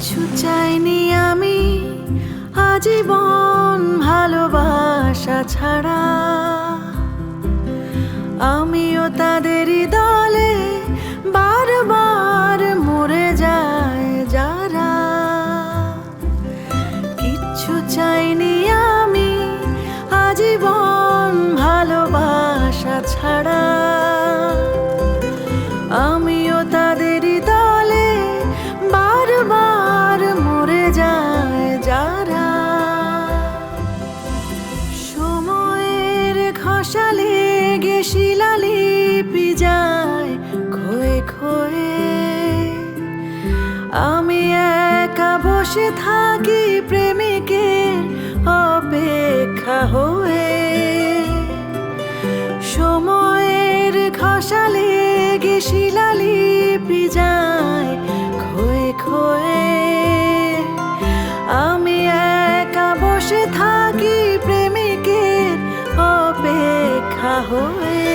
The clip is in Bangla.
কিচ্ছু চাইনি আমি আজীবন ভালোবাসা ছাড়া। আমিও তাদেরই দলে বারবার মরে যায় যারা। কিচ্ছু চাইনি আমি আজীবন ভালোবাসা ছাড়া। আমিও তাদেরই দলে বারবার মরে যায় যারা। সময়ের ঘষা লেগে শিলালিপি যায় ক্ষয়ে ক্ষয়ে। আমি একা বসে থাকি প্রেমিকের অপেক্ষা হয়ে। সময়ের ঘষা লেগে শিলালিপি যায় ক্ষয়ে ক্ষয়ে। আমি একা বসে থাকি প্রেমিকের অপেক্ষা হয়ে।